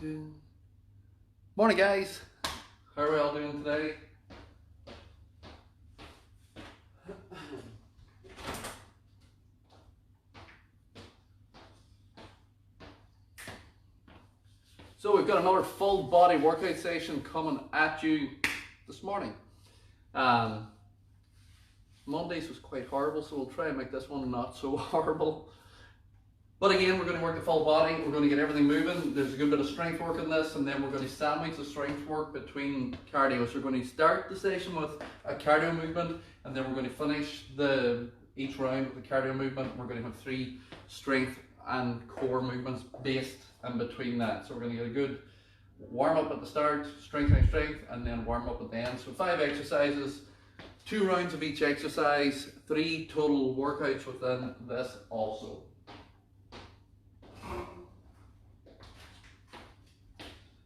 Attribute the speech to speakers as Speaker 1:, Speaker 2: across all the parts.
Speaker 1: Two. Morning, guys. How are we all doing today? So we've got another full body workout session coming at you this morning. Mondays was quite horrible, so we'll try and make this one not so horrible. But again, we're going to work the full body. We're going to get everything moving. There's a good bit of strength work in this, and then we're going to sandwich the strength work between cardio. So we're going to start the session with a cardio movement, and then we're going to finish each round with the cardio movement. We're going to have 3 strength and core movements based in between that. So we're going to get a good warm up at the start, strength, and then warm up at the end. So 5 exercises, 2 rounds of each exercise, 3 total workouts within this also.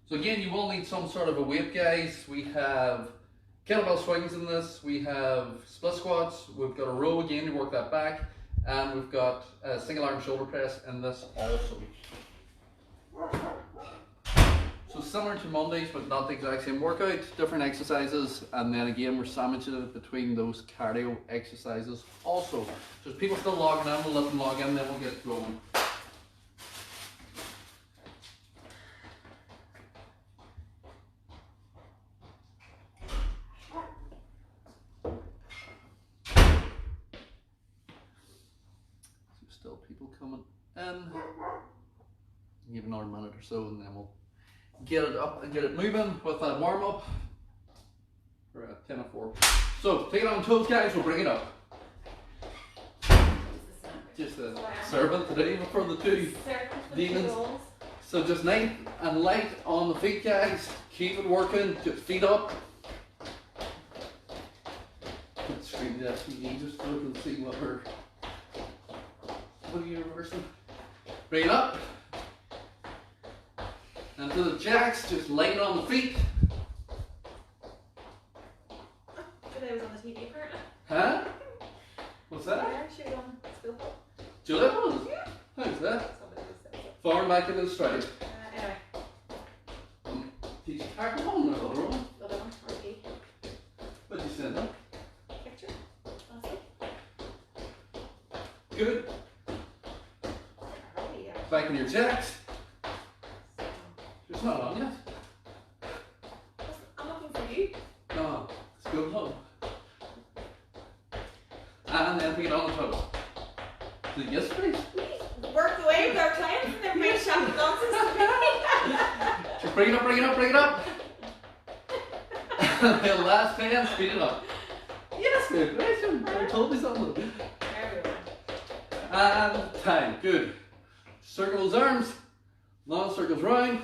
Speaker 1: So again, you will need some sort of a weight, guys. We have kettlebell swings in this, we have split squats, we've got a row again to work that back, and we've got a single arm shoulder press in this also. So similar to Mondays, but not the exact same workout, different exercises, and then again we're sandwiching it between those cardio exercises also. So if people still logging in, we'll let them log in, then we'll get going. Still people coming in. Give another minute or so, and then we'll get it up and get it moving with that warm up. We're at 10 of 4. So take it on toes, guys. We'll bring it up. Just a servant today for the 2 demons. So just nice and light on the feet, guys. Keep it working. Just feet up. Let's screen that TV just so we can see what we're. What are you reversing? Bring it up. And to the jacks, just lay it on the feet.
Speaker 2: Julia was on the TV apparently.
Speaker 1: Huh? What's that?
Speaker 2: Yeah, she was on school.
Speaker 1: Julia was?
Speaker 2: Yeah.
Speaker 1: How's that?
Speaker 2: Somebody was saying so.
Speaker 1: Forward back into the stride.
Speaker 2: Anyway,
Speaker 1: Teach back home now, other one.
Speaker 2: the other one, RP.
Speaker 1: What'd you send up?
Speaker 2: Picture. Last week.
Speaker 1: Good.
Speaker 2: Alrighty, yeah.
Speaker 1: Back in your jacks. It's not on yet.
Speaker 2: I'm looking for you.
Speaker 1: No, it's good home. And then pick it on the toes. Yes, please.
Speaker 2: Work away with our clients and they're making shopping nonsense to me.
Speaker 1: Just bring it up, bring it up, bring it up. The last 10, speed it up. Yes, good question. I told you something.
Speaker 2: There we go.
Speaker 1: And time. Good. Circle those arms. Long circles round.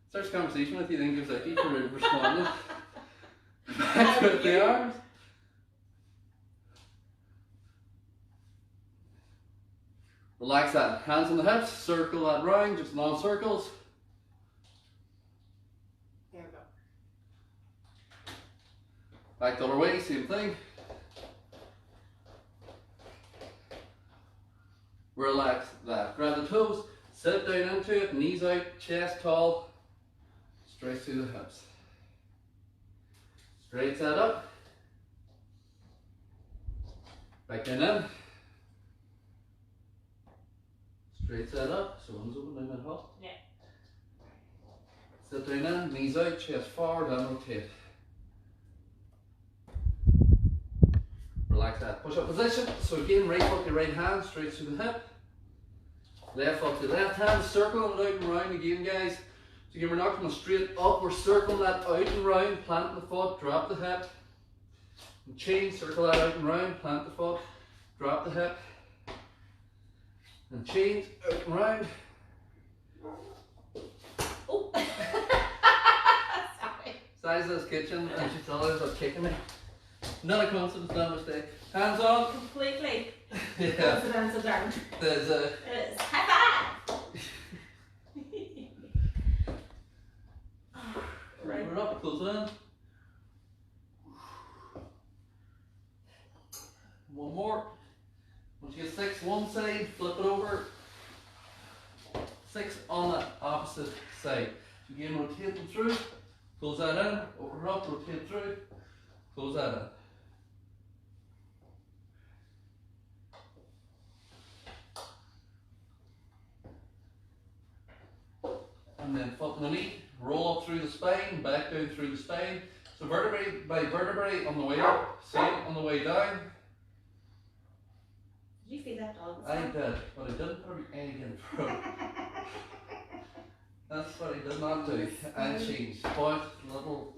Speaker 1: Starts a conversation with you, then gives out to you for responding. Back with the arms. Relax that. Hands on the hips. Circle that round. Just long circles.
Speaker 2: There we go.
Speaker 1: Back the other way. Same thing. Relax that. Grab the toes. Sit down into it. Knees out. Chest tall. Straight through the hips. Straight side up. Back down in. Straight side up. So one's open down that hop.
Speaker 2: Yeah.
Speaker 1: Sit down in. Knees out. Chest forward and rotate. Relax that. Push up position. So again, right foot to right hand. Straight through the hip. Left foot to left hand. Circling it out and round again, guys. So again, we're not coming straight up, we're circling that out and round, plant the foot, drop the hip, and change, circle that out and round, plant the foot, drop the hip, and change, out and round.
Speaker 2: Oh! Sorry.
Speaker 1: Size this kitchen, and she thought I was kicking me. Not a coincidence, not a mistake. Hands on.
Speaker 2: Completely.
Speaker 1: Yeah.
Speaker 2: Coincidental, darling.
Speaker 1: There's a...
Speaker 2: It is. High five!
Speaker 1: Right. We're up, close it in. One more. Once you get 6, one side, flip it over. 6 on the opposite side. So again, rotate them through, close that in, open it up, rotate through, close that in. And then foot and the knee, roll up through the spine, back down through the spine. So vertebrae by vertebrae on the way up, same on the way down.
Speaker 2: Did you feed that dog?
Speaker 1: I did, but I didn't put an egg in the throat. That's what I did not do. And she's quite little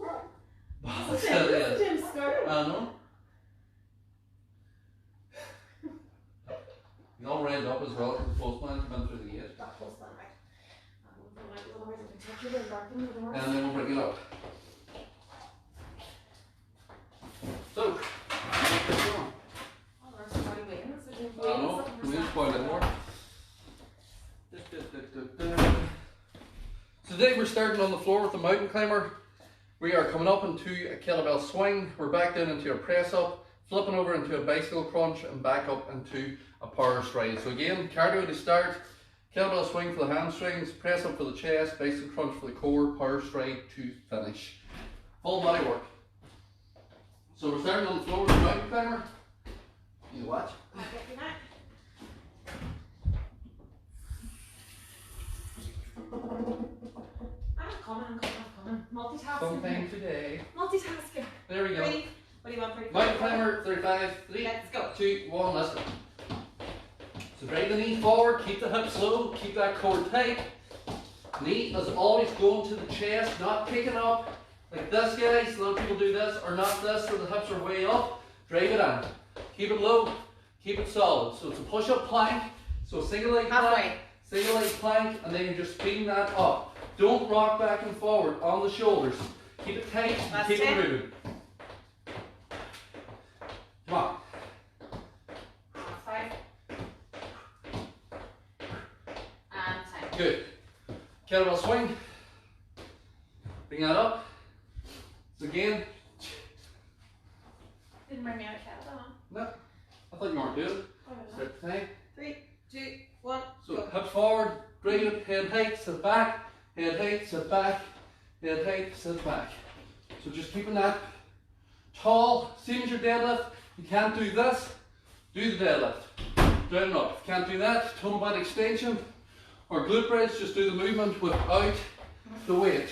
Speaker 1: boss it is.
Speaker 2: Jim's skirt.
Speaker 1: I know. You all round up as well because the postman came in through the gate.
Speaker 2: That postman, right? Otherwise I can touch you with barking the door.
Speaker 1: And then we'll bring it up. So,
Speaker 2: Oh, there's somebody waiting. So Jim's
Speaker 1: I
Speaker 2: waiting.
Speaker 1: know,
Speaker 2: something
Speaker 1: we
Speaker 2: for
Speaker 1: need
Speaker 2: snack.
Speaker 1: quite a bit more. Today we're starting on the floor with the mountain climber. We are coming up into a kettlebell swing. We're back down into a press up, flipping over into a bicycle crunch, and back up into a power stride. So again, cardio to start, kettlebell swing for the hamstrings, press up for the chest, bicycle crunch for the core, power stride to finish. Full body work. So we're starting on the floor with the mountain climber. You watch.
Speaker 2: I'll get you now. I'm coming. Multitasking.
Speaker 1: Sometime today.
Speaker 2: Multitasking.
Speaker 1: There we go.
Speaker 2: Ready? What do you want? 35?
Speaker 1: Mountain climber, 35, 3,
Speaker 2: Let's go.
Speaker 1: 2, 1, let's go. So drive the knee forward, keep the hips low, keep that core tight. Knee is always going to the chest, not picking up like this, guys. A lot of people do this, or not this, so the hips are way up. Drive it in. Keep it low, keep it solid. So it's a push-up plank, so single leg plank,
Speaker 2: Halfway.
Speaker 1: single leg plank, and then you're just speeding that up. Don't rock back and forward on the shoulders. Keep it tight and
Speaker 2: Last
Speaker 1: keep
Speaker 2: 10.
Speaker 1: it moving. Come on.
Speaker 2: 5. And 10.
Speaker 1: Good. Kettlebell swing. Bring that up. So again.
Speaker 2: Didn't bring me out a kettlebell, huh?
Speaker 1: No. I thought you weren't doing it.
Speaker 2: Oh, no.
Speaker 1: Start the time.
Speaker 2: 3, 2, 1.
Speaker 1: So
Speaker 2: Go.
Speaker 1: hips forward, bring it, head height, sit back, head height, sit back, head height, sit back. So just keeping that tall, same as your deadlift. You can't do this, do the deadlift. Down and up. If you can't do that, total body extension or glute bridge, just do the movement without the weight.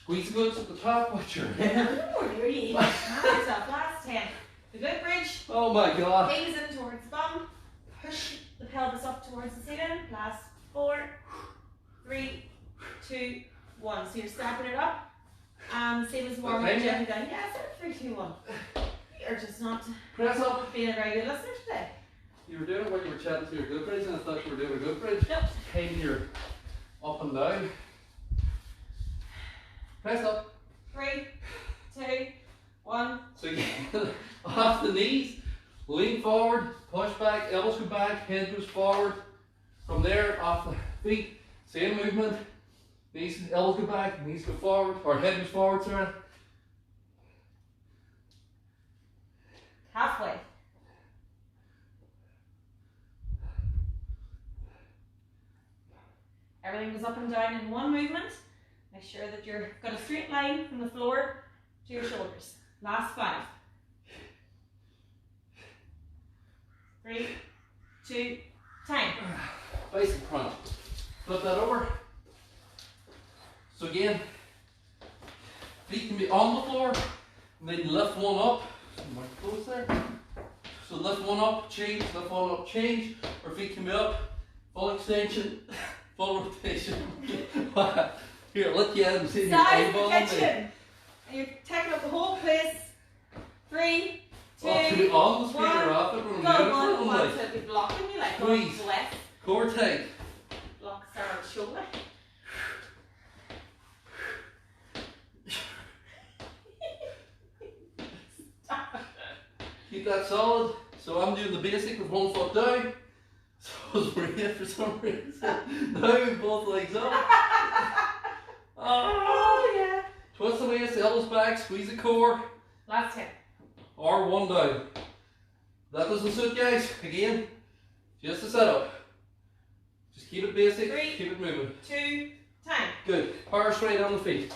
Speaker 1: Squeeze the glutes at the top, watch your head.
Speaker 2: Oh, there you go. Last 10. The glute bridge.
Speaker 1: Oh my god.
Speaker 2: Gaze in towards the bum. Push the pelvis up towards the ceiling. Last 4, 3, 2, 1. So you're stepping it up. Same as warm up,
Speaker 1: Okay.
Speaker 2: jumping down. Yeah, 3, 2, 1. You're just not
Speaker 1: Press up.
Speaker 2: being a very good listener today.
Speaker 1: You were doing it when you were chatting to your glute bridge, and I thought you were doing a glute bridge.
Speaker 2: Nope.
Speaker 1: Time your up and down. Press up.
Speaker 2: 3, 2, 1.
Speaker 1: So you get off the knees, lean forward, push back, elbows go back, head goes forward. From there, off the feet, same movement. Knees, elbows go back, knees go forward, or head goes forward, sorry.
Speaker 2: Halfway. Everything goes up and down in one movement. Make sure that you've got a straight line from the floor to your shoulders. Last 5. 3, 2, time.
Speaker 1: Bicep crunch. Flip that over. So again, feet can be on the floor, and then lift one up. More close there. So lift one up, change, lift one up, change. Or feet can be up, full extension, full rotation. Here, look you at and see your
Speaker 2: Size of the
Speaker 1: eyeball on me.
Speaker 2: kitchen. And you're taking up the whole place. 3, 2,
Speaker 1: Oh, to be on the speaker
Speaker 2: 1.
Speaker 1: off it, we're
Speaker 2: Go
Speaker 1: gonna do it
Speaker 2: on,
Speaker 1: for
Speaker 2: one
Speaker 1: like
Speaker 2: to be blocking me like
Speaker 1: Squeeze.
Speaker 2: going to the left.
Speaker 1: core tight.
Speaker 2: Block start on the shoulder. Stop.
Speaker 1: Keep that solid. So I'm doing the basic with 1 foot down. So I was weird for some reason. Now both legs up. Oh.
Speaker 2: Oh yeah.
Speaker 1: Twist the waist, elbows back, squeeze the core,
Speaker 2: Last 10.
Speaker 1: or 1 down. That doesn't suit, guys. Again, just a setup. Just keep it basic,
Speaker 2: 3,
Speaker 1: keep it moving.
Speaker 2: 2, time.
Speaker 1: Good. Power straight on the feet.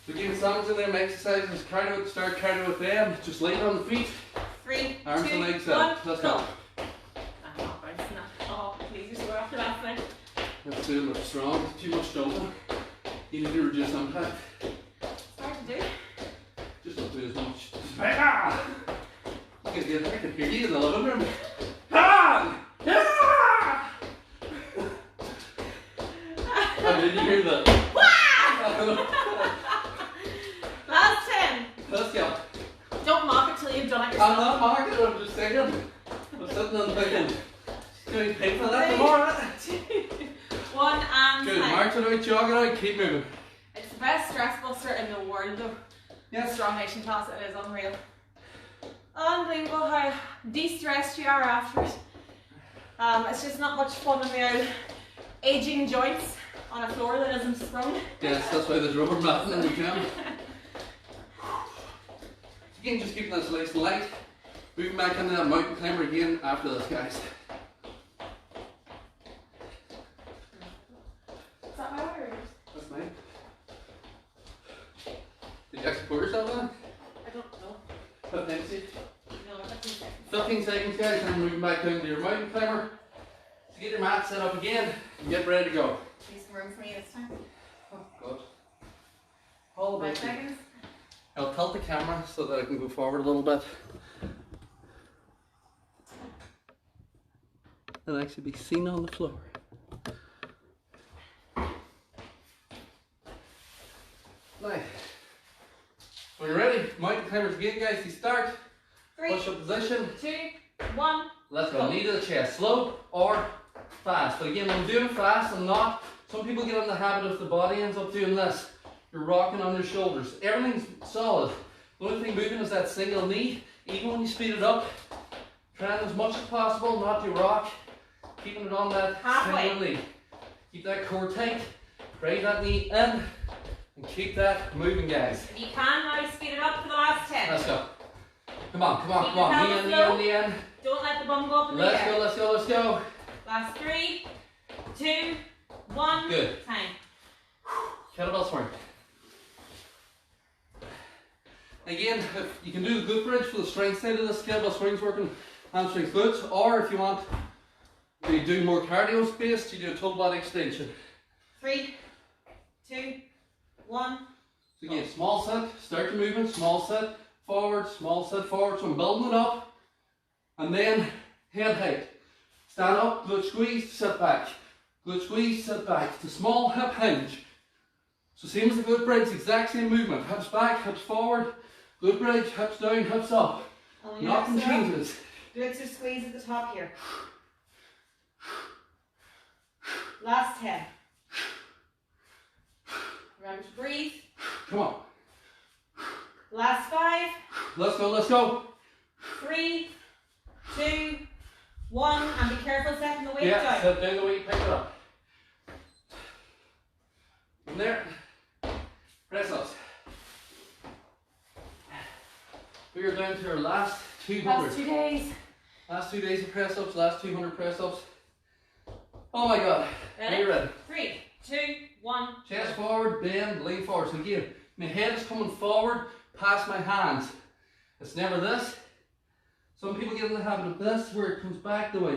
Speaker 1: So again, stands in them exercises, cardio at the start, cardio at the end. Just lay it on the feet.
Speaker 2: 3,
Speaker 1: Arms
Speaker 2: 2,
Speaker 1: and legs
Speaker 2: 1,
Speaker 1: out. Let's go.
Speaker 2: I'm not bouncing that. Oh, please, you're sore after last night.
Speaker 1: Let's do a little strong. Too much jumping. You need to reduce impact.
Speaker 2: It's hard to do.
Speaker 1: Just don't do as much. Ah! I can hear you in the living room. Ah! Ah! How did you hear that?
Speaker 2: Last 10.
Speaker 1: Let's go.
Speaker 2: Don't mock it till you've done it
Speaker 1: I'm
Speaker 2: yourself.
Speaker 1: not marking it, I'm just thinking. I'm sitting and thinking. She's going to pay for that tomorrow.
Speaker 2: 2, 1, and
Speaker 1: Good,
Speaker 2: time.
Speaker 1: march it out, jog it out, keep moving.
Speaker 2: It's the best stress buster in the world though.
Speaker 1: Yes.
Speaker 2: Strong Nation class, it is unreal. Unbelievable how de-stressed you are after it. It's just not much fun when we're aging joints on a floor that isn't sprung.
Speaker 1: Yes, that's why there's rubber matting in the gym. Again, just keeping this nice and light. Moving back into that mountain climber again after this, guys.
Speaker 2: Is that my order?
Speaker 1: That's mine. Did you actually pour yourself in?
Speaker 2: I don't know.
Speaker 1: 15 seconds.
Speaker 2: No, that's in seconds.
Speaker 1: 15 seconds, guys, and moving back down to your mountain climber. So get your mat set up again and get ready to go.
Speaker 2: Leave some room for me this time.
Speaker 1: Oh, God. All
Speaker 2: 5
Speaker 1: about you.
Speaker 2: seconds.
Speaker 1: I'll tilt the camera so that I can go forward a little bit. And actually be seen on the floor. Nice. So you're ready? Mountain climbers again, guys. You start.
Speaker 2: 3,
Speaker 1: Push up position.
Speaker 2: 2, 1.
Speaker 1: Let's go. Knee to the chest. Slow or fast. But again, I'm doing fast. I'm not. Some people get in the habit of the body ends up doing this. You're rocking on your shoulders. Everything's solid. The only thing moving is that single knee. Even when you speed it up, trying as much as possible not to rock. Keeping it on that
Speaker 2: Halfway.
Speaker 1: single knee. Keep that core tight. Drive that knee in. And keep that moving, guys.
Speaker 2: If you can now, speed it up for the last 10.
Speaker 1: Let's go. Come on, come on,
Speaker 2: Keep
Speaker 1: come on.
Speaker 2: your
Speaker 1: Knee in,
Speaker 2: pelvis
Speaker 1: knee in, knee in.
Speaker 2: Don't let the bum go up in the
Speaker 1: Let's
Speaker 2: air.
Speaker 1: go, let's go, let's go.
Speaker 2: Last 3, 2, 1.
Speaker 1: Good.
Speaker 2: Time.
Speaker 1: Kettlebell swing. Again, if you can do the glute bridge for the strength side of this, kettlebell swings working hamstrings, glutes, or if you want to do more cardio based, you do a total body extension.
Speaker 2: 3, 2, 1.
Speaker 1: So again, small set, start your movement, small set, forward, small set, forward. So I'm building it up, and then head height. Stand up, glute squeeze, sit back. Glute squeeze, sit back. It's a small hip hinge. So same as the glute bridge, exact same movement. Hips back, hips forward, glute bridge, hips down, hips up.
Speaker 2: And when your
Speaker 1: Nothing
Speaker 2: hips are up,
Speaker 1: changes.
Speaker 2: glutes are squeezed at the top here. Last 10. Remember to breathe.
Speaker 1: Come on.
Speaker 2: Last 5,
Speaker 1: Let's go, let's go.
Speaker 2: 3, 2, 1. And be careful setting the weight
Speaker 1: Yeah,
Speaker 2: down.
Speaker 1: set down the weight, pick it up. From there, press ups. We are down to our last 200.
Speaker 2: Last 2 days.
Speaker 1: Last 2 days of press ups, last 200 press ups. Oh my God. Are you ready?
Speaker 2: 3, 2, 1.
Speaker 1: Chest forward, bend, lean forward. So again, my head is coming forward past my hands. It's never this. Some people get in the habit of this where it comes back the way.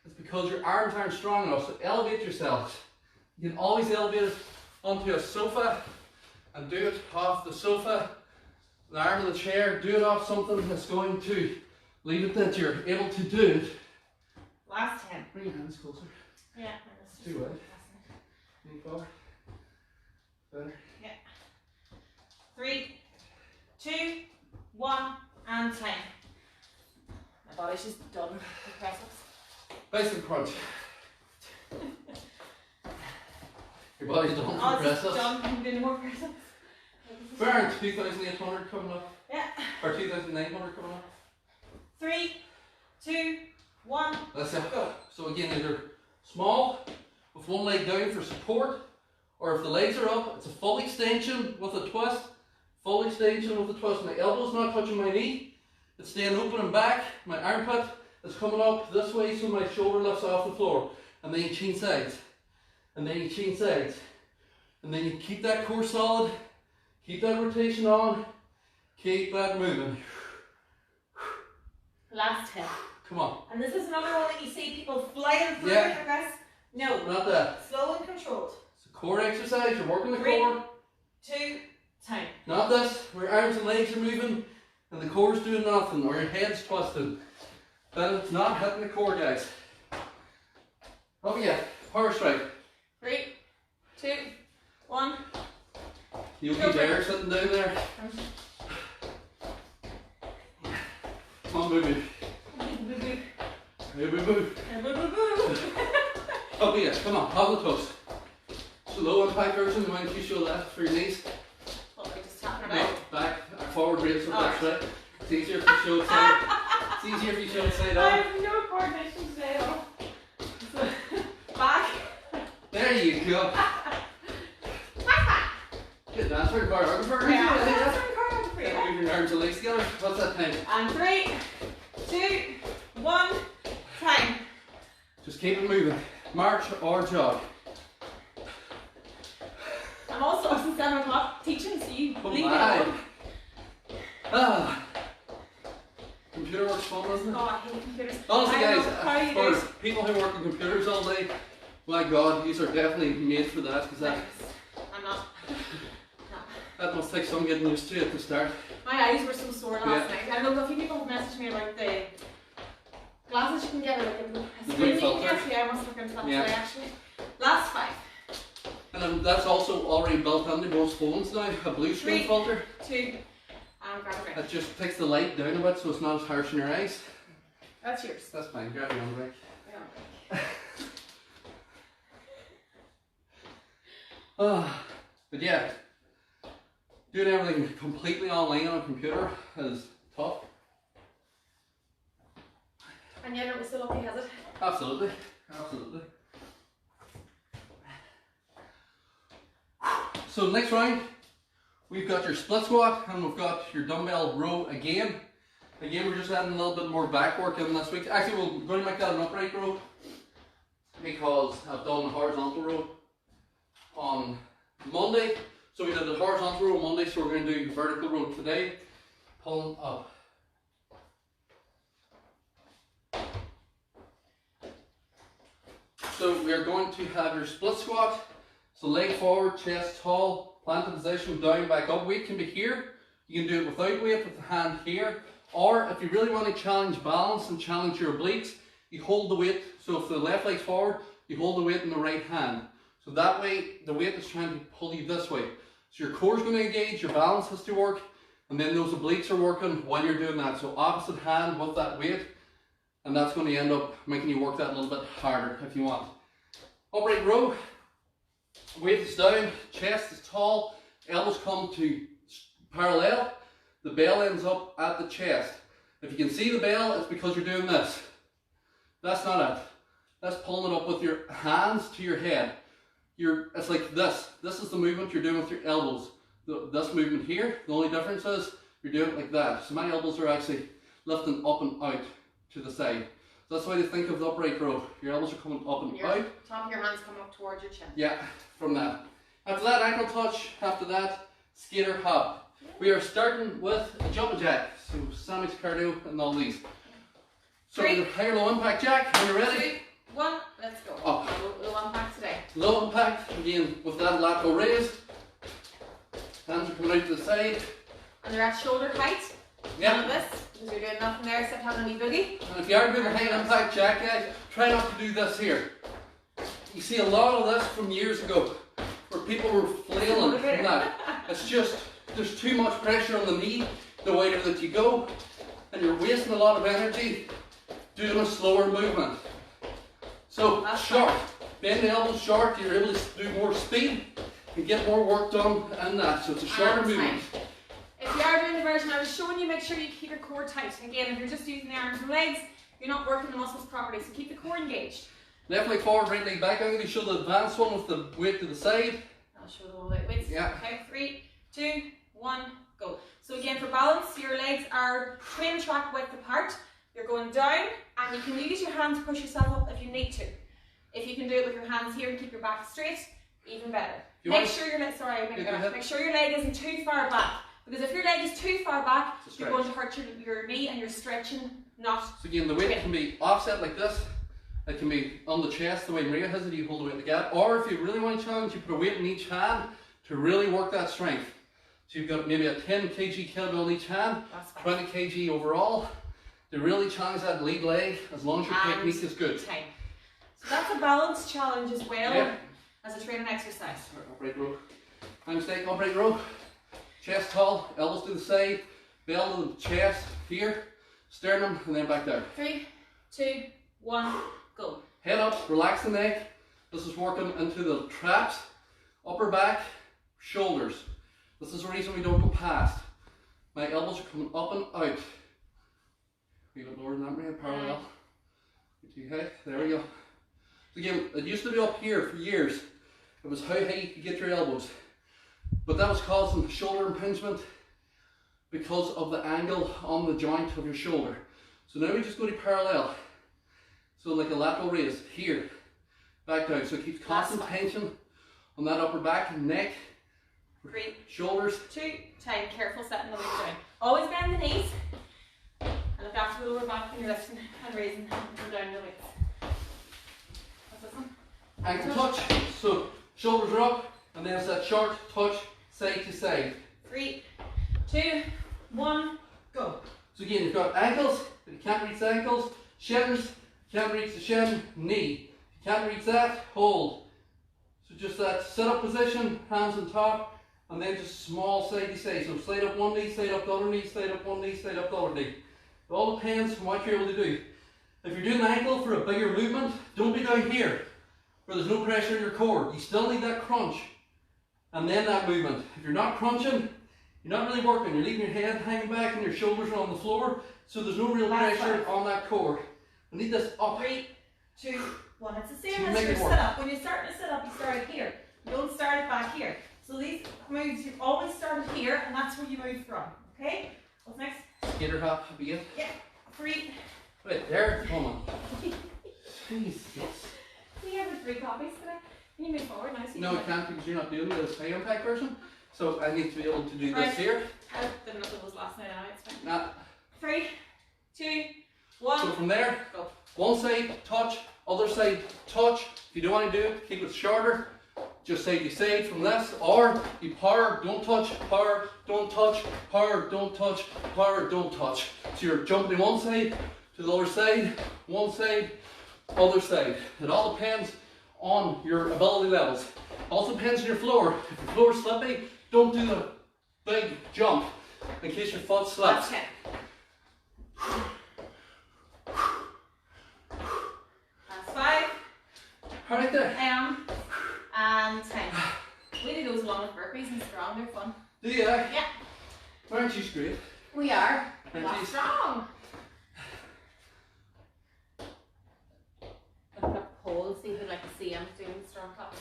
Speaker 1: It's because your arms aren't strong enough. So elevate yourselves. You can always elevate it onto a sofa and do it off the sofa, the arm of the chair. Do it off something that's going to leave it that you're able to do it.
Speaker 2: Last 10.
Speaker 1: Bring your hands closer.
Speaker 2: Yeah.
Speaker 1: Too wide. Lean forward. Better.
Speaker 2: 3, 2, 1, and time. My body's just done with press ups.
Speaker 1: Bicep crunch. Your body's done
Speaker 2: Oh,
Speaker 1: for
Speaker 2: it's
Speaker 1: press ups.
Speaker 2: done from doing more press ups.
Speaker 1: Burn 2,800 coming up.
Speaker 2: Yeah.
Speaker 1: Or 2,900 coming up.
Speaker 2: 3, 2, 1.
Speaker 1: Let's go. So again, either small with one leg down for support, or if the legs are up, it's a full extension with a twist. Full extension with a twist. My elbow's not touching my knee. It's staying open and back. My armpit is coming up this way so my shoulder lifts off the floor. and then you change sides, and then you change sides, and then you keep that core solid, keep that rotation on, keep that moving.
Speaker 2: Last 10.
Speaker 1: Come on.
Speaker 2: And this is another one that you see people flying through,
Speaker 1: Yeah.
Speaker 2: I guess. No.
Speaker 1: Not that.
Speaker 2: Slow and controlled.
Speaker 1: It's a core exercise, you're working the
Speaker 2: 3,
Speaker 1: core.
Speaker 2: 2, time.
Speaker 1: Not this, where your arms and legs are moving, and the core's doing nothing, or your head's twisting. Then it's not hitting the core, guys. Oh yeah, power strike.
Speaker 2: 3, 2, 1.
Speaker 1: You'll
Speaker 2: Go
Speaker 1: be
Speaker 2: for
Speaker 1: there,
Speaker 2: it.
Speaker 1: sitting down there. Come on, move, move.
Speaker 2: Boo boo.
Speaker 1: Move, move, move.
Speaker 2: Boo boo boo.
Speaker 1: Oh yeah, come on, have the toes. Slow impact version, mind you show left for your knees.
Speaker 2: Well, we're just tapping it
Speaker 1: No,
Speaker 2: out.
Speaker 1: back, forward raise, so
Speaker 2: Alright.
Speaker 1: that's right. It's easier if you show it side. It's easier if you show it side
Speaker 2: I
Speaker 1: up.
Speaker 2: have no coordination today at all. So, back.
Speaker 1: There you go.
Speaker 2: Back.
Speaker 1: Good, that's for choreographer.
Speaker 2: Yeah,
Speaker 1: Yeah.
Speaker 2: that's very hard for you.
Speaker 1: Move your arms and legs together. What's that time?
Speaker 2: And 3, 2, 1, time.
Speaker 1: Just keep it moving. March or jog.
Speaker 2: I'm also up to 7 o'clock teaching, so you
Speaker 1: Oh
Speaker 2: leave me
Speaker 1: my.
Speaker 2: alone.
Speaker 1: Ah. Computer work's fun, isn't it?
Speaker 2: Oh, I hate computers.
Speaker 1: Honestly,
Speaker 2: I
Speaker 1: guys,
Speaker 2: know how you do.
Speaker 1: for people who work on computers all day, my God, these are definitely made for that, because
Speaker 2: I'm not.
Speaker 1: that must take some getting used to at the start.
Speaker 2: My eyes were so sore last
Speaker 1: Yeah.
Speaker 2: night. I know a few people have messaged me about the glasses you can get, or like a
Speaker 1: The
Speaker 2: screen
Speaker 1: blue
Speaker 2: you can
Speaker 1: filter.
Speaker 2: get. Yeah, I must look into that
Speaker 1: Yeah.
Speaker 2: today actually. Last 5,
Speaker 1: And then that's also already built into most phones now, a blue screen
Speaker 2: 3,
Speaker 1: filter.
Speaker 2: 2, and grab a drink.
Speaker 1: That just takes the light down a bit so it's not as harsh on your eyes.
Speaker 2: That's yours.
Speaker 1: That's fine, grab your own break.
Speaker 2: Yeah.
Speaker 1: But yeah, doing everything completely online on a computer is tough.
Speaker 2: And yet it was still okay, has it?
Speaker 1: Absolutely, absolutely. So next round, we've got your split squat and we've got your dumbbell row again. Again, we're just adding a little bit more back work in this week. Actually, we're going to make that an upright row because I've done the horizontal row on Monday. So we did the horizontal row on Monday, so we're going to do vertical row today. Pulling up. So we are going to have your split squat. So leg forward, chest tall, planted position, down, back up. Weight can be here. You can do it without weight with the hand here. Or if you really want to challenge balance and challenge your obliques, you hold the weight. So if the left leg's forward, you hold the weight in the right hand. So that way, the weight is trying to pull you this way. So your core is going to engage, your balance has to work, and then those obliques are working while you're doing that. So opposite hand with that weight, and that's going to end up making you work that a little bit harder if you want. Upright row, weight is down, chest is tall, elbows come to parallel, the bell ends up at the chest. If you can see the bell, it's because you're doing this. That's not it. That's pulling it up with your hands to your head. It's like this. This is the movement you're doing with your elbows. This movement here, the only difference is you're doing it like that. So my elbows are actually lifting up and out to the side. So that's why they think of the upright row. Your elbows are coming up and out.
Speaker 2: Top of your hands come up towards your chin.
Speaker 1: Yeah, from that. After that, ankle touch. After that, skater hop. We are starting with a jumping jack. So sandwich cardio and all these. So
Speaker 2: Three.
Speaker 1: the higher low impact jack. Are you ready?
Speaker 2: 2, 1, let's go.
Speaker 1: Up.
Speaker 2: We'll unpack today.
Speaker 1: Low impact, again with that lateral raise. Hands are coming out to the side.
Speaker 2: And they're at shoulder height. None of
Speaker 1: Yeah.
Speaker 2: this, because you're doing nothing there except having a wee boogie.
Speaker 1: And if you are doing a high impact jack, guys, try not to do this here. You see a lot of this from years ago, where people were flailing from that. It's just, there's too much pressure on the knee, the wider that you go, and you're wasting a lot of energy doing a slower movement. So
Speaker 2: That's
Speaker 1: short, bend the elbows short, you're able to do more speed and get more work done in that. So it's a shorter
Speaker 2: And
Speaker 1: movement.
Speaker 2: time. If you are doing the version I was showing you, make sure you keep your core tight. Again, if you're just using the arms and legs, you're not working the muscles properly, so keep the core engaged.
Speaker 1: Left leg forward, right leg back. I'm going to show the advanced one with the weight to the side.
Speaker 2: I'll show the whole weights.
Speaker 1: Yeah.
Speaker 2: Okay, 3, 2, 1, go. So again, for balance, your legs are twin track width apart. You're going down, and you can use your hand to push yourself up if you need to. If you can do it with your hands here and keep your back straight, even better.
Speaker 1: Make
Speaker 2: Make sure your leg isn't too far back, because if your leg is too far back, you're going to hurt your knee and you're stretching not.
Speaker 1: So again, the weight can be offset like this. It can be on the chest the way Maria has it, you hold the weight like that. Or if you really want to challenge, you put a weight in each hand to really work that strength. So you've got maybe a 10 kg kettlebell in each hand, 20 kg overall, to really challenge that lead leg as long as your technique is good.
Speaker 2: Time. So that's a balance challenge as well as a training exercise.
Speaker 1: Upright row. Time stake, upright row. Chest tall, elbows to the side, bell to the chest, here, sternum, and then back down.
Speaker 2: 3, 2, 1, go.
Speaker 1: Head up, relax the neck. This is working into the traps, upper back, shoulders. This is the reason we don't go past. My elbows are coming up and out. A bit lower than that, Maria, parallel. Okay, there we go. So again, it used to be up here for years. It was how high you could get your elbows. But that was causing shoulder impingement because of the angle on the joint of your shoulder. So now we just go to parallel. So like a lateral raise, here, back down. So it keeps constant tension on that upper back, neck,
Speaker 2: 3,
Speaker 1: shoulders.
Speaker 2: 2, time. Careful setting the weight down. Always bend the knees. And look after the lower back when you're lifting and raising and down the weights. What's this one?
Speaker 1: Ankle touch. So shoulders are up, and then it's that short touch, side to side.
Speaker 2: 3, 2, 1, go.
Speaker 1: So again, you've got ankles, but you can't reach the ankles. Shins, you can't reach the shin. Knee, you can't reach that. Hold. So just that sit up position, hands on top. And then just small side to side. So slide up one knee, slide up the other knee, slide up one knee, slide up the other knee. It all depends on what you're able to do. If you're doing the ankle for a bigger movement, don't be down here where there's no pressure in your core. You still need that crunch and then that movement. If you're not crunching, you're not really working. You're leaving your head hanging back and your shoulders are on the floor, so there's no real pressure on that core. I need this up.
Speaker 2: 3, 2, 1. It's the same
Speaker 1: So
Speaker 2: as your
Speaker 1: make it work.
Speaker 2: sit up. When you start to sit up, you start it here. You don't start it back here. So these moves, you always start here, and that's where you move from. Okay? What's next?
Speaker 1: Skater hop again.
Speaker 2: Yeah. 3.
Speaker 1: Right there. Come on. Jesus.
Speaker 2: We have the 3 copies today. Can you move forward now? So
Speaker 1: No, I can't because you're not doing the high impact version. So I need to be able to do this here.
Speaker 2: I didn't know if it was last night. Now it's fine.
Speaker 1: Nah.
Speaker 2: 3, 2, 1.
Speaker 1: So from there,
Speaker 2: Go.
Speaker 1: one side, touch, other side, touch. If you don't want to do it, keep it shorter. Just side to side from this, or you power, don't touch, power, don't touch, power, don't touch, power, don't touch. So you're jumping one side to the other side, one side, other side. It all depends on your ability levels. Also depends on your floor. If your floor is slippy, don't do the big jump in case your foot slips.
Speaker 2: That's 10. That's 5.
Speaker 1: Right there.
Speaker 2: And 10. We do those along with burpees and strong, they're fun.
Speaker 1: Do you?
Speaker 2: Yeah.
Speaker 1: Aren't you straight?
Speaker 2: We are.
Speaker 1: Aren't
Speaker 2: Not
Speaker 1: you?
Speaker 2: strong. I'll put up a poll, see who'd like to see him doing the strong class.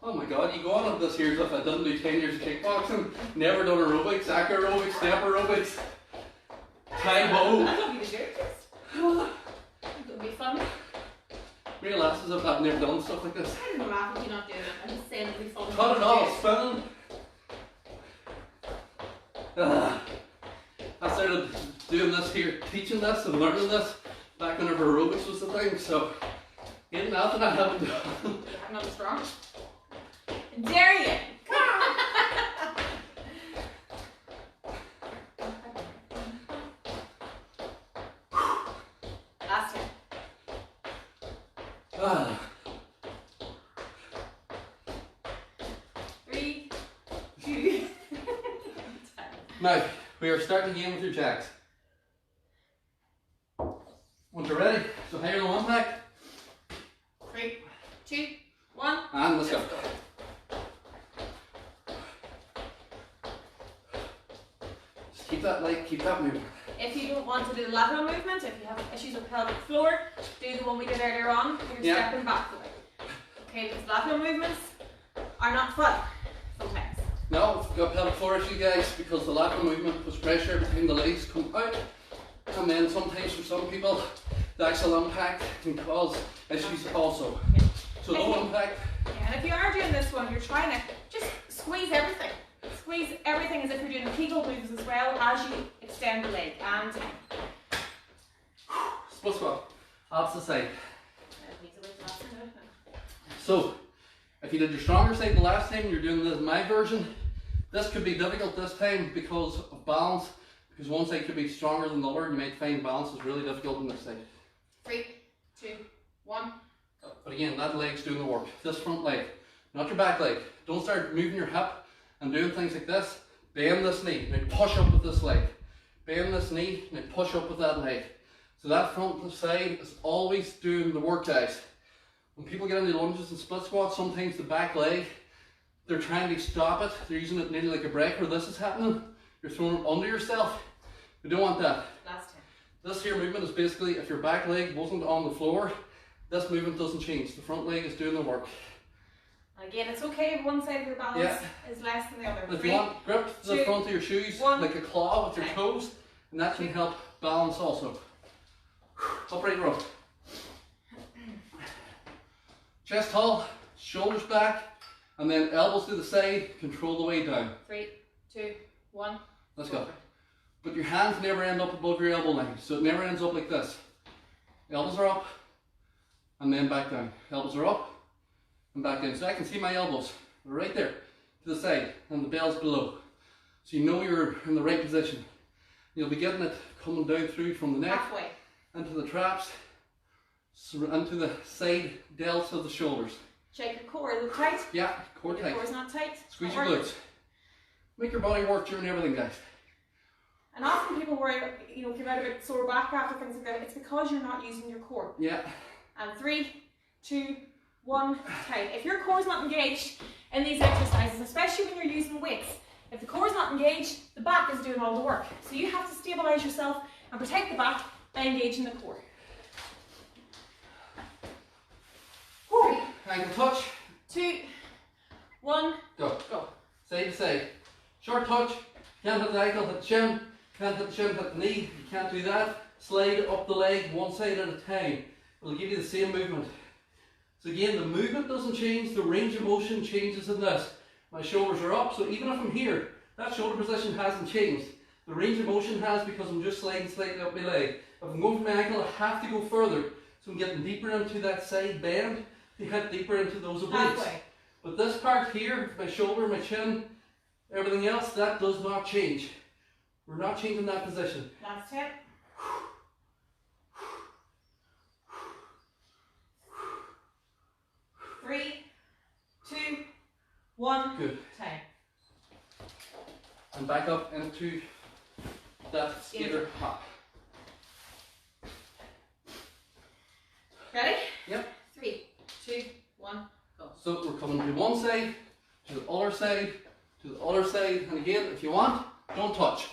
Speaker 1: Oh my god, you go on this here as if I didn't do 10 years of kickboxing, never done aerobics, acro aerobics, step aerobics, time bow.
Speaker 2: I'd love you to do it. It would be fun.
Speaker 1: Real as if I've never done stuff like this.
Speaker 2: I don't know if you're not doing it. I'm just saying it would be fun.
Speaker 1: Cut it off, spinning. I started doing this here, teaching this and learning this back whenever aerobics was the thing, so ain't nothing I haven't done.
Speaker 2: I'm not strong. Dare you? Come on. Last one.
Speaker 1: Ah.
Speaker 2: 3, 2, 10.
Speaker 1: Now, we are starting again with your jacks. Once you're ready, so higher than one back,
Speaker 2: 3, 2, 1.
Speaker 1: and let's go. Just keep that light, keep that moving.
Speaker 2: If you don't want to do the lateral movement, if you have issues with pelvic floor, do the one we did earlier on, where you're
Speaker 1: Yeah.
Speaker 2: stepping back. Okay, because lateral movements are not fun sometimes.
Speaker 1: No, we've got pelvic floor issue, guys, because the lateral movement puts pressure behind the legs come out, and then sometimes for some people The axial impact can cause issues also.
Speaker 2: Yeah.
Speaker 1: So low impact.
Speaker 2: Yeah, and if you are doing this one, you're trying to just squeeze everything. Squeeze everything as if you're doing the Kegel moves as well as you extend the leg. And 10.
Speaker 1: Split squat. Opposite side. So, if you did your stronger side the last time, you're doing this my version. This could be difficult this time because of balance. Because one side could be stronger than the other, and you might find balance is really difficult on this side.
Speaker 2: 3, 2, 1.
Speaker 1: But again, that leg's doing the work. This front leg, not your back leg. Don't start moving your hip and doing things like this. Bend this knee, now push up with this leg. Bend this knee, now push up with that leg. So that front side is always doing the work, guys. When people get into lunges and split squats, sometimes the back leg, they're trying to stop it. They're using it nearly like a breaker. This is happening. You're throwing it under yourself. We don't want that.
Speaker 2: Last 10.
Speaker 1: This here movement is basically, if your back leg wasn't on the floor, this movement doesn't change. The front leg is doing the work.
Speaker 2: Again, it's okay if one side of your balance is less than the other.
Speaker 1: If you want, grip the front of your shoes like a claw with your toes, and that can help balance also. Upright row. Chest tall, shoulders back, and then elbows to the side, control the weight down.
Speaker 2: 3, 2, 1.
Speaker 1: Let's go. But your hands never end up above your elbow line, so it never ends up like this. Elbows are up, and then back down. Elbows are up, and back down. So I can see my elbows right there to the side, and the bell's below. So you know you're in the right position. You'll be getting it coming down through from the neck,
Speaker 2: Halfway.
Speaker 1: into the traps, into the side delts of the shoulders.
Speaker 2: Check your core. Is it tight?
Speaker 1: Yeah, core
Speaker 2: If your
Speaker 1: tight.
Speaker 2: core's not tight.
Speaker 1: Squeeze your glutes. Make your body work during everything, guys.
Speaker 2: And often people worry, you know, get out a bit sore back after things like that. It's because you're not using your core.
Speaker 1: Yeah.
Speaker 2: And 3, 2, 1, tight. If your core's not engaged in these exercises, especially when you're using weights, if the core's not engaged, the back is doing all the work. So you have to stabilize yourself and protect the back by engaging the core.
Speaker 1: Woo. Ankle touch.
Speaker 2: 2, 1,
Speaker 1: Go.
Speaker 2: go.
Speaker 1: Side to side. Short touch. Can't hit the ankle, hit the shin. Can't hit the shin, hit the knee. You can't do that. Slide up the leg one side at a time. It'll give you the same movement. So again, the movement doesn't change. The range of motion changes in this. My shoulders are up, so even if I'm here, that shoulder position hasn't changed. The range of motion has, because I'm just sliding slightly up my leg. If I'm going for my ankle, I have to go further. So I'm getting deeper into that side bend to hit deeper into those obliques.
Speaker 2: Halfway.
Speaker 1: But this part here, my shoulder, my chin, everything else, that does not change. We're not changing that position.
Speaker 2: Last 10. Three, 2, 1.
Speaker 1: Good.
Speaker 2: Time.
Speaker 1: And back up into that skater hop.
Speaker 2: Ready?
Speaker 1: Yep.
Speaker 2: 3, 2, 1, go.
Speaker 1: So we're coming to one side, to the other side, to the other side, and again, if you want, don't touch.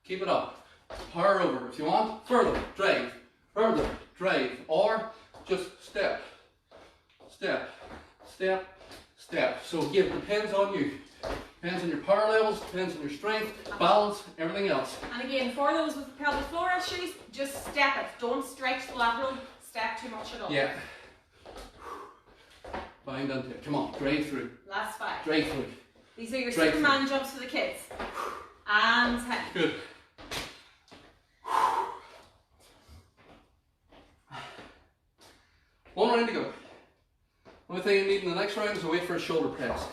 Speaker 1: Keep it up. Power over. If you want, further, drive, or just step, step, step, step. So again, it depends on you. Depends on your power levels, depends on your strength, balance, everything else.
Speaker 2: And again, for those with pelvic floor issues, just step it. Don't stretch the lateral step too much at all.
Speaker 1: Yeah. Bind into it. Come on, drive through.
Speaker 2: Last 5.
Speaker 1: Drive through.
Speaker 2: These are your
Speaker 1: Drive
Speaker 2: Superman jumps for the kids. And 10.
Speaker 1: Good. One round to go. Only thing you need in the next round is to wait for a shoulder press.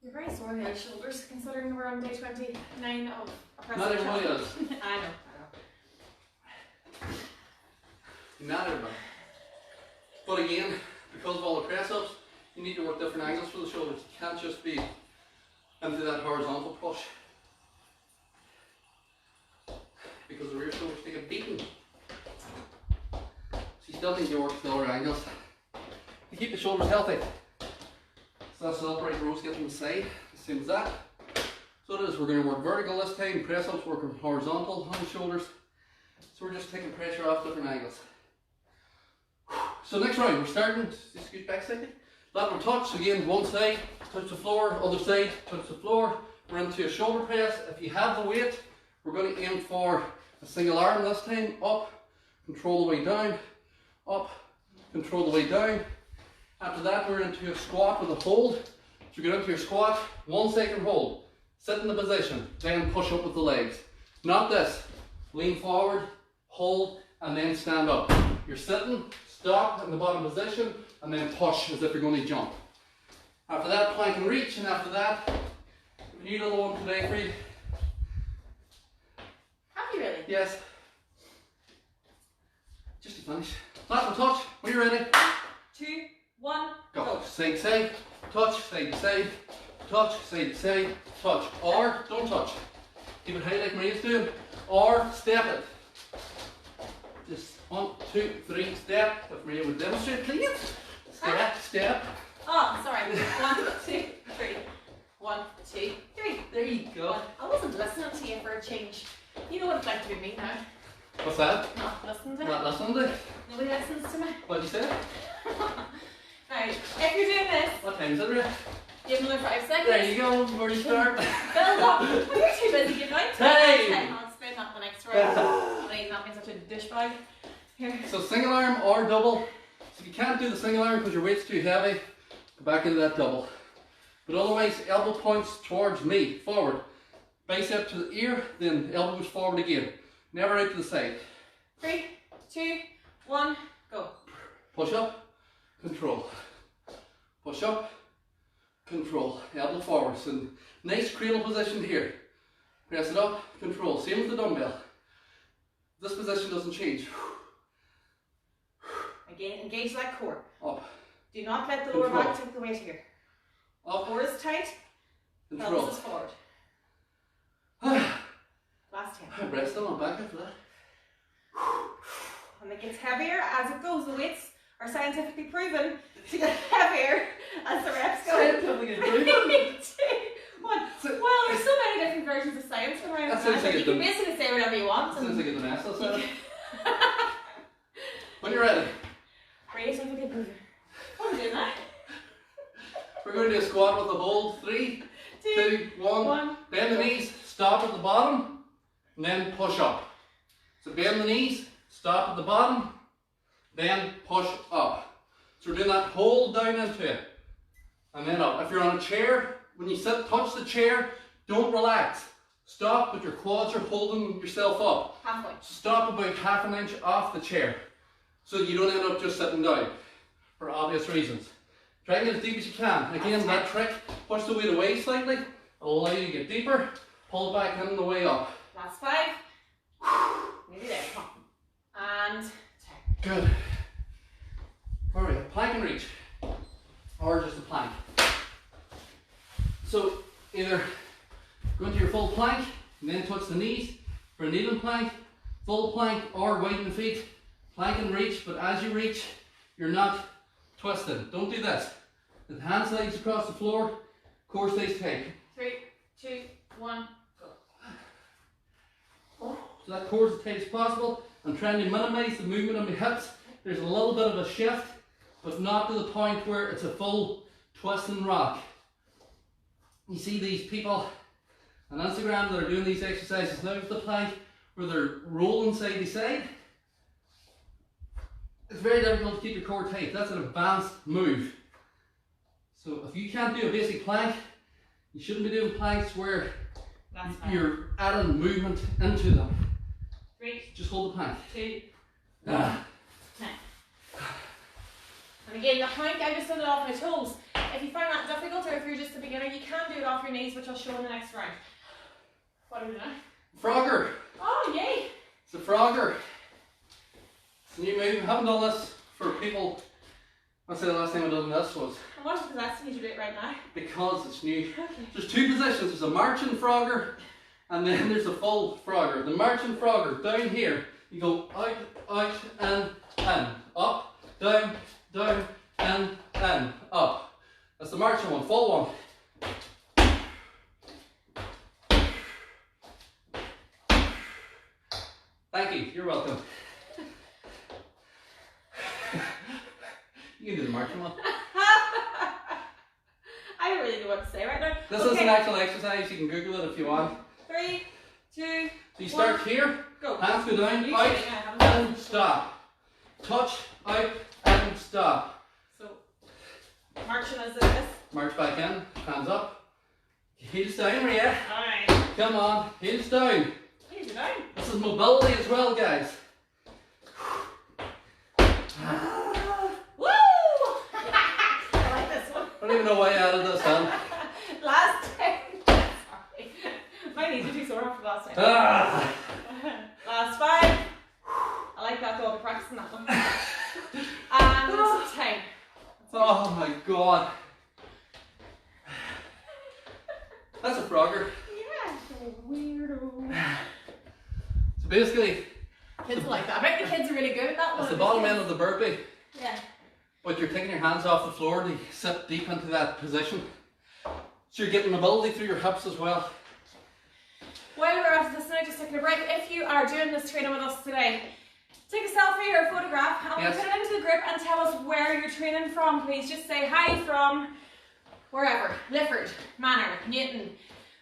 Speaker 2: You're very sore in the shoulders, considering we're on day 29 of a press.
Speaker 1: Not everybody does.
Speaker 2: I know.
Speaker 1: Not everybody. But again, because of all the press ups, you need to work different angles for the shoulders. You can't just be into that horizontal push, because the rear shoulders take a beating. So you still need to work the other angles to keep the shoulders healthy. So that's the upright rows getting the side, the same as that. So it is, we're going to work vertical this time, press ups working horizontal on the shoulders. So we're just taking pressure off different angles. So next round, we're starting, scoot back slightly. Lateral touch, so again, one side, touch the floor, other side, touch the floor. We're into a shoulder press. If you have the weight, we're going to aim for a single arm this time, up. control the way down, up, control the way down. After that, we're into a squat with a hold. So you get into your squat, 1 second hold, sit in the position, then push up with the legs. Not this, lean forward, hold, and then stand up. You're sitting, stop in the bottom position, and then push as if you're going to jump. After that, plank and reach, and after that, a new little one today for you.
Speaker 2: Have you really?
Speaker 1: Yes. Just to finish. Last one, touch. When you're ready.
Speaker 2: 2, 1,
Speaker 1: Go.
Speaker 2: go.
Speaker 1: Side to side, touch, side to side, touch, side to side, touch. Or don't touch. Keep it high like Maria's doing. Or step it. Just 1, 2, 3, step. If Maria would demonstrate, please. Step, step.
Speaker 2: Oh, sorry. 1, 2, 3. 1, 2, 3.
Speaker 1: There you go.
Speaker 2: I wasn't listening to you for a change. You know what it's like to be me now.
Speaker 1: What's that?
Speaker 2: Not listening to me.
Speaker 1: Not listening to?
Speaker 2: Nobody listens to me.
Speaker 1: What'd you say?
Speaker 2: Now, if you're doing this,
Speaker 1: What time is it, Maria?
Speaker 2: give another 5 seconds.
Speaker 1: There you go. Where do you start?
Speaker 2: Build up. Well, you're too busy giving out.
Speaker 1: Hey!
Speaker 2: I'll explain that in the next round. I need not being such a douchebag. Here.
Speaker 1: So single arm or double. So if you can't do the single arm because your weight's too heavy, go back into that double. But otherwise, elbow points towards me, forward. Bicep to the ear, then elbow goes forward again. Never out to the side.
Speaker 2: 3, 2, 1, go.
Speaker 1: Push up, control. Push up, control. Elbow forward. So nice cradle position here. Press it up, control. Same with the dumbbell. This position doesn't change.
Speaker 2: Again, engage that core.
Speaker 1: Up,
Speaker 2: Do not let the lower
Speaker 1: Control.
Speaker 2: back take the weight here.
Speaker 1: up,
Speaker 2: Core is tight,
Speaker 1: control.
Speaker 2: pelvis is forward. Last 10.
Speaker 1: Rest on my back after that.
Speaker 2: And it gets heavier as it goes. The weights are scientifically proven to get heavier as the reps go.
Speaker 1: Scientifically
Speaker 2: 3,
Speaker 1: proven?
Speaker 2: 2, 1. Well, there's so many different versions of science going around.
Speaker 1: That sounds like
Speaker 2: You
Speaker 1: a
Speaker 2: can
Speaker 1: dumb-
Speaker 2: basically say whatever you want.
Speaker 1: Sounds
Speaker 2: And
Speaker 1: like a NASA setup. When you're ready,
Speaker 2: raise and get moving. What are we doing now?
Speaker 1: we're going to do a squat with a hold. 3, 2, 1.
Speaker 2: 1.
Speaker 1: Bend the knees, stop at the bottom, and then push up. So bend the knees, stop at the bottom, then push up. So we're doing that hold down into it, and then up. If you're on a chair, when you sit, touch the chair, don't relax. Stop, but your quads are holding yourself up.
Speaker 2: Halfway.
Speaker 1: Stop about ½ an inch off the chair, so that you don't end up just sitting down, for obvious reasons. Try and get as deep as you can. Again, that trick, push the weight away slightly, it'll allow you to get deeper, pull it back in on the way up.
Speaker 2: Last 5. Maybe there. Come on. And 10.
Speaker 1: Good. Alright, plank and reach, or just a plank. So either go into your full plank, and then touch the knees for an even plank, full plank, or widen the feet, plank and reach, but as you reach, you're not twisting. Don't do this. The hand slides across the floor, core stays tight.
Speaker 2: 3, 2, 1, go.
Speaker 1: So that core is as tight as possible. I'm trying to minimize the movement of my hips. There's a little bit of a shift, but not to the point where it's a full twist and rock. You see these people on Instagram that are doing these exercises now with the plank, where they're rolling side to side. It's very difficult to keep your core tight. That's an advanced move. So if you can't do a basic plank, you shouldn't be doing planks where
Speaker 2: That's fine.
Speaker 1: you're adding movement into them.
Speaker 2: 3,
Speaker 1: Just hold the plank.
Speaker 2: 2,
Speaker 1: Ah.
Speaker 2: 10. And again, the plank, I just did it off my toes. If you find that difficult, or if you're just a beginner, you can do it off your knees, which I'll show in the next round. What are we doing?
Speaker 1: Frogger.
Speaker 2: Oh, yay!
Speaker 1: It's a Frogger. It's a new move. I haven't done this for people. I'd say the last time I done this was
Speaker 2: And what is it asking you to do it right now?
Speaker 1: because it's new.
Speaker 2: Okay.
Speaker 1: There's two positions. There's a marching Frogger and then there's a full Frogger. The marching Frogger, down here, you go out, out, and in. Up, down, down, and up. That's the marching one, full one. Thank you, you're welcome. You can do the marching one.
Speaker 2: I don't really know what to say right now.
Speaker 1: This is an actual exercise, you can Google it if you want.
Speaker 2: 3, 2,
Speaker 1: So you start here,
Speaker 2: go.
Speaker 1: hands go down,
Speaker 2: You
Speaker 1: out,
Speaker 2: should, yeah, I haven't
Speaker 1: and stop. Touch, out, and stop.
Speaker 2: So, marching as it is.
Speaker 1: March back in, hands up. Heels down, Maria.
Speaker 2: Alright.
Speaker 1: Come on, heels down.
Speaker 2: Heels are down.
Speaker 1: This is mobility as well, guys.
Speaker 2: Woo! I like this one.
Speaker 1: I don't even know why I added this in.
Speaker 2: Last time. Sorry. My knees are too sore after last time.
Speaker 1: Ah.
Speaker 2: Last 5. I like that though, I'll be practicing that one. And 10.
Speaker 1: Oh my god. That's a frogger.
Speaker 2: Yeah, so weirdo.
Speaker 1: So basically,
Speaker 2: Kids like that. I bet the kids are really good at that one.
Speaker 1: it's the bottom end of the burpee,
Speaker 2: Yeah.
Speaker 1: but you're taking your hands off the floor to sit deep into that position. So you're getting mobility through your hips as well.
Speaker 2: While we're after this now, just taking a break. If you are doing this training with us today, take a selfie or a photograph and
Speaker 1: Yes.
Speaker 2: put it into the group and tell us where you're training from, please. Just say hi from wherever. Lifford, Manor, Newton,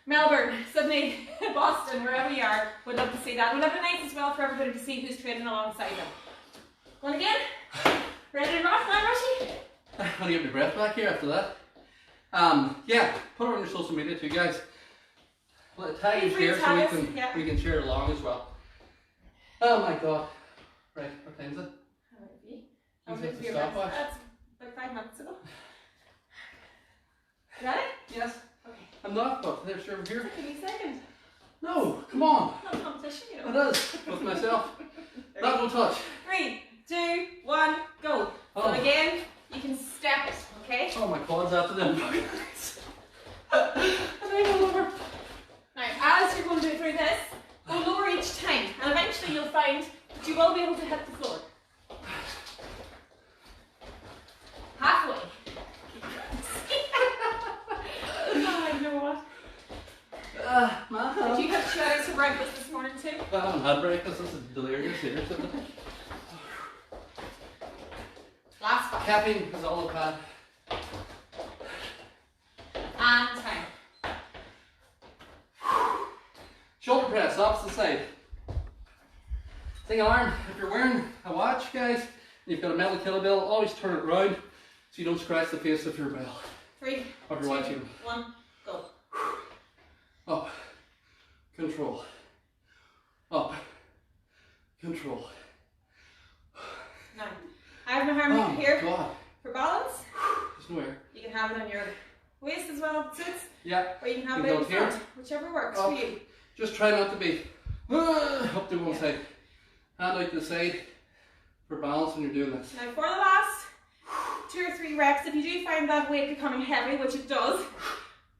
Speaker 2: Melbourne, Sydney, Boston, wherever you are. We'd love to see that. We'd have it nice as well for everybody to see who's training alongside them. Going again? Ready to rock now, Rushy?
Speaker 1: I'm gonna get my breath back here after that. Yeah, put it on your social media too, guys. Let it tag and
Speaker 2: Free
Speaker 1: share so
Speaker 2: tags, yeah.
Speaker 1: we can share it along as well. Oh my god. Right, what time is it?
Speaker 2: I'm
Speaker 1: You
Speaker 2: going
Speaker 1: set
Speaker 2: to
Speaker 1: the
Speaker 2: be about
Speaker 1: stopwatch?
Speaker 2: that's like 5 minutes ago. You got it?
Speaker 1: Yes.
Speaker 2: Okay.
Speaker 1: I'm not, but there's over here.
Speaker 2: Give me a second.
Speaker 1: No, come on.
Speaker 2: Not a competition, you know.
Speaker 1: It is, with myself. That will touch.
Speaker 2: 3, 2, 1, go.
Speaker 1: Oh.
Speaker 2: So again, you can step, okay?
Speaker 1: Oh, my quads after them.
Speaker 2: Now, as you're going to do through this, go lower each time, and eventually you'll find that you will be able to hit the floor. Halfway. Oh, you know what? Did you have cheddars for breakfast this morning too?
Speaker 1: I haven't had breakfast. This is delirious here.
Speaker 2: Last 5.
Speaker 1: Caffeine is all I've had.
Speaker 2: And time.
Speaker 1: Shoulder press, opposite side. Single arm. If you're wearing a watch, guys, and you've got a metal kettlebell, always turn it round so you don't scratch the face of your bell.
Speaker 2: 3,
Speaker 1: Of your
Speaker 2: 2,
Speaker 1: watch even.
Speaker 2: 1, go.
Speaker 1: Up. Control. Up. Control.
Speaker 2: Now, I have my harmony here
Speaker 1: God.
Speaker 2: for balance.
Speaker 1: There's no air.
Speaker 2: You can have it on your waist as well if it suits,
Speaker 1: Yeah.
Speaker 2: or you can have
Speaker 1: You
Speaker 2: it
Speaker 1: can
Speaker 2: in
Speaker 1: go here.
Speaker 2: front, whichever works
Speaker 1: Up.
Speaker 2: for you.
Speaker 1: Just try not to be up to one
Speaker 2: Yeah.
Speaker 1: side. Hand out to the side for balance when you're doing this.
Speaker 2: Now for the last 2 or 3 reps, if you do find that weight becoming heavy, which it does,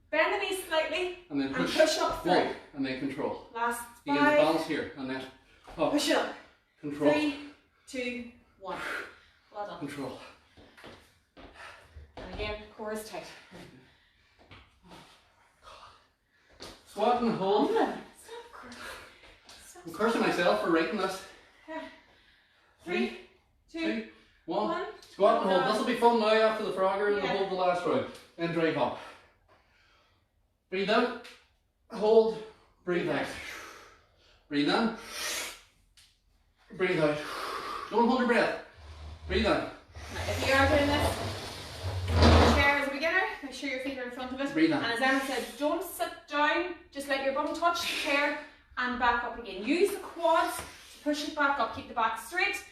Speaker 2: bend the knees slightly
Speaker 1: And then
Speaker 2: and
Speaker 1: push,
Speaker 2: push up through.
Speaker 1: one, and then control.
Speaker 2: Last
Speaker 1: You get the
Speaker 2: 5,
Speaker 1: balance here, and then up,
Speaker 2: push it up.
Speaker 1: control,
Speaker 2: 3, 2, 1. Well done.
Speaker 1: control.
Speaker 2: And again, core is tight.
Speaker 1: Squat and hold.
Speaker 2: Stop.
Speaker 1: I'm cursing myself for writing this.
Speaker 2: 3, 2,
Speaker 1: 1.
Speaker 2: 1.
Speaker 1: Squat and hold. This will be fun now after the frogger and the
Speaker 2: Yeah.
Speaker 1: hold the last round. Then drive up. Breathe out. Hold. Breathe out. Breathe in. Breathe out. Don't hold your breath. Breathe in.
Speaker 2: Now, if you are doing this in the chair as a beginner, make sure your feet are in front of it.
Speaker 1: Breathe in.
Speaker 2: And as Emma said, don't sit down, just let your bum touch the chair and back up again. Use the quads to push it back up, keep the back straight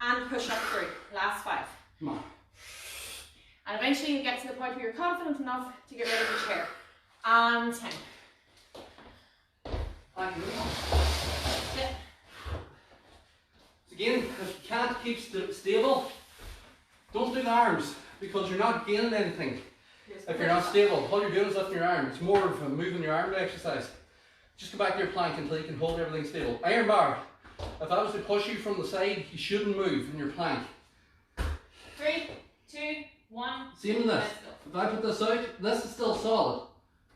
Speaker 2: and push up through. Last 5.
Speaker 1: Come on.
Speaker 2: And eventually you get to the point where you're confident enough to get rid of the chair. And 10.
Speaker 1: Thank you.
Speaker 2: Yeah.
Speaker 1: Again, if you can't keep stable, don't do the arms because you're not gaining anything. If you're not stable, all you're doing is lifting your arm. It's more of a moving your arm exercise. Just go back to your plank until you can hold everything stable. Iron bar. If I was to push you from the side, you shouldn't move in your plank.
Speaker 2: 3, 2, 1.
Speaker 1: Same in this.
Speaker 2: Let's go.
Speaker 1: If I put this out, this is still solid.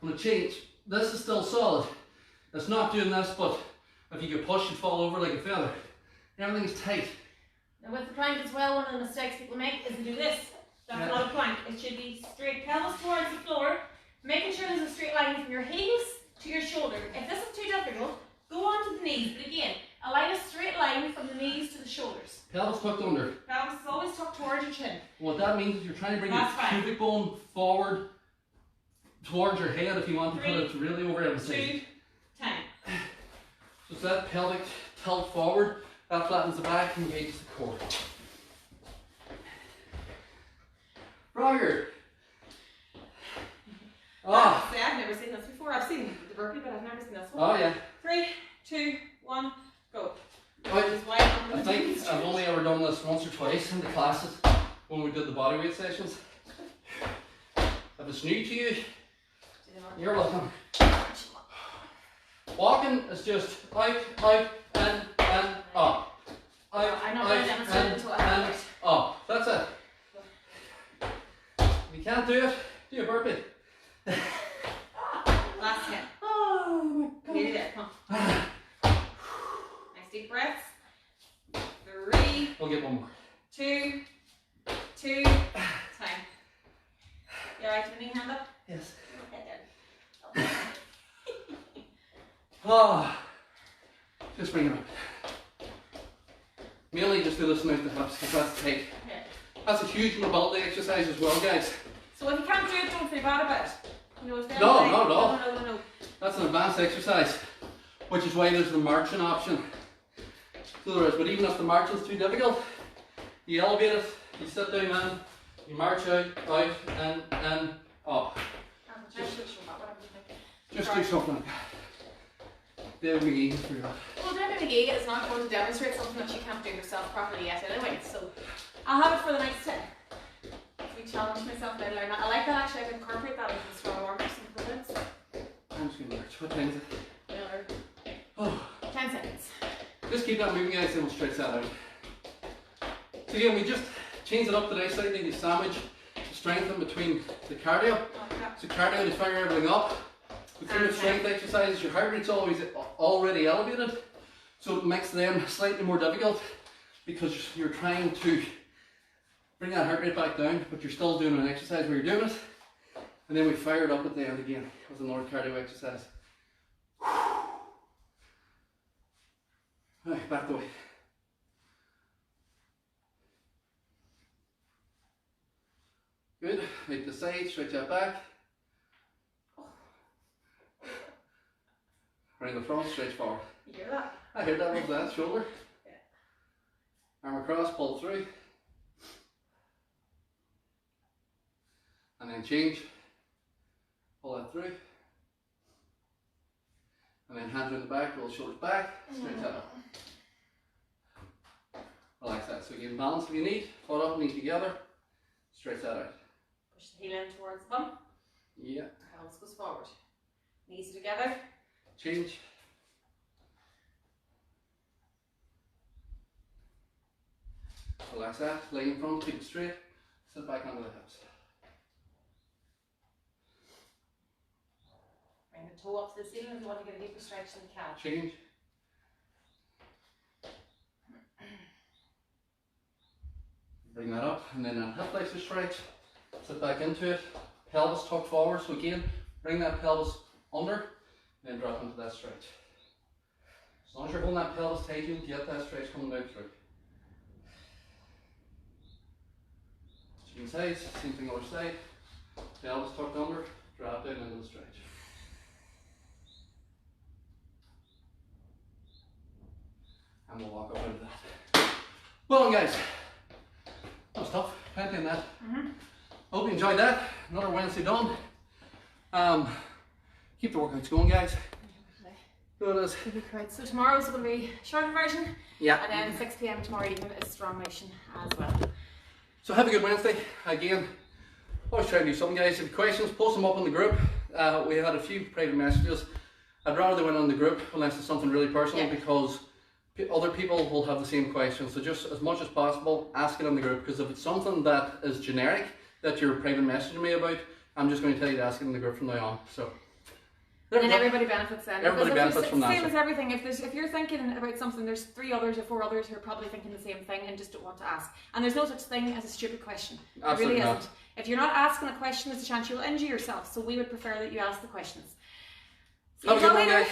Speaker 1: I'm going to change. This is still solid. It's not doing this, but if you get pushed, you'd fall over like a feather. Everything's tight.
Speaker 2: Now with the plank as well, one of the mistakes people make is to do this. That's
Speaker 1: Yeah.
Speaker 2: not a plank. It should be straight pelvis towards the floor, making sure there's a straight line from your heels to your shoulder. If this is too difficult, up towards your chin.
Speaker 1: What that means is you're trying to bring
Speaker 2: That's
Speaker 1: your
Speaker 2: fine.
Speaker 1: pubic bone forward towards your head if you want to put
Speaker 2: 3,
Speaker 1: it really overemphasized.
Speaker 2: 2, time.
Speaker 1: So it's that pelvic tilt forward, that flattens the back and engages the core. Roger. Ah.
Speaker 2: See, I've never seen this before. I've seen the burpee, but I've never seen this one.
Speaker 1: Oh yeah.
Speaker 2: 3, 2, 1, go.
Speaker 1: Right.
Speaker 2: Just wide on
Speaker 1: I
Speaker 2: the
Speaker 1: think
Speaker 2: knees.
Speaker 1: I've only ever done this once or twice in the classes when we did the bodyweight sessions. If it's new to you, you're welcome. Walking is just out, and up. Out,
Speaker 2: I'm not going to demonstrate
Speaker 1: and,
Speaker 2: until I have
Speaker 1: and
Speaker 2: it.
Speaker 1: up. That's it. If you can't do it, do a burpee.
Speaker 2: Last 10.
Speaker 1: Oh my God.
Speaker 2: Nearly there, come on. Nice deep breaths. 3,
Speaker 1: We'll get one more.
Speaker 2: 2, time. You alright with the knee hand up?
Speaker 1: Yes.
Speaker 2: Okay, there.
Speaker 1: Ah, just bring it up. Mainly just do this mouth to hips because that's tight.
Speaker 2: Okay.
Speaker 1: That's a huge mobility exercise as well, guys.
Speaker 2: So if you can't do it, don't feel bad about it. You know, if they're
Speaker 1: No,
Speaker 2: like,
Speaker 1: not at all.
Speaker 2: No.
Speaker 1: That's an advanced exercise, which is why there's the marching option. So there is, but even if the marching is too difficult, you elevate it, you sit down and you march out, and up. Just do something like that. David McGee for that.
Speaker 2: Well, David McGee is not going to demonstrate something that she can't do herself properly yet anyway, so I'll have it for the next 10. We challenge myself now to learn that. I like that actually. I can incorporate that into the strong arm or something.
Speaker 1: I'm just going to march. What time is it? Oh.
Speaker 2: 10 seconds.
Speaker 1: Just keep that moving, guys, and we'll stretch that out. So again, we just changed it up today slightly to sandwich the strength in between the cardio. So cardio to fire everything up. Between the strength exercises, your heart rate's always already elevated. So it makes them slightly more difficult because you're trying to bring that heart rate back down, but you're still doing an exercise where you're doing it. And then we fire it up at the end again with another cardio exercise. Right, back the way. Good. Make the side, stretch that back. Around the front, stretch forward.
Speaker 2: You hear that?
Speaker 1: I heard that. Was that shoulder?
Speaker 2: Yeah.
Speaker 1: Arm across, pull through. And then change. Pull that through. And then hands around the back, roll the shoulders back, stretch that up. Relax that. So again, balance if you need. Foot up, knees together. Stretch that out.
Speaker 2: Push the heel in towards the bum.
Speaker 1: Yeah.
Speaker 2: Pelvis goes forward. Knees together.
Speaker 1: Change. Relax that. Lay in front, keep it straight. Sit back onto the hips.
Speaker 2: Bring the toe up to the ceiling if you want to get a deeper stretch in the calf.
Speaker 1: Change. Bring that up, and then that hip flexor stretch. Sit back into it. Pelvis tuck forward. So again, bring that pelvis under, and then drop into that stretch. As long as you're holding that pelvis tight, you'll get that stretch coming down through. Change sides, same thing other side. Pelvis tucked under, drop down into the stretch. And we'll walk up into that. Well done, guys. That was tough. Plenty in that. Hope you enjoyed that. Another Wednesday done. Keep the workouts going, guys. So it is.
Speaker 2: So tomorrow's going to be a shorter version.
Speaker 1: Yeah.
Speaker 2: And then 6 PM tomorrow evening is strong motion as well.
Speaker 1: So have a good Wednesday. Again, always try to do something, guys. If you have questions, post them up in the group. We had a few private messages. I'd rather they went on the group unless it's something really personal, because other people will have the same questions. So just as much as possible, ask it in the group, because if it's something that is generic that you're private messaging me about, I'm just going to tell you to ask it in the group from now on. So.
Speaker 2: And everybody benefits then.
Speaker 1: Everybody benefits from that.
Speaker 2: Same as everything. If you're thinking about something, there's 3 others or 4 others who are probably thinking the same thing and just don't want to ask. And there's no such thing as a stupid question.
Speaker 1: Absolutely
Speaker 2: there really
Speaker 1: not.
Speaker 2: isn't. If you're not asking a question, there's a chance you'll injure yourself. So we would prefer that you ask the questions. See you
Speaker 1: Have a good one,
Speaker 2: later.
Speaker 1: guys.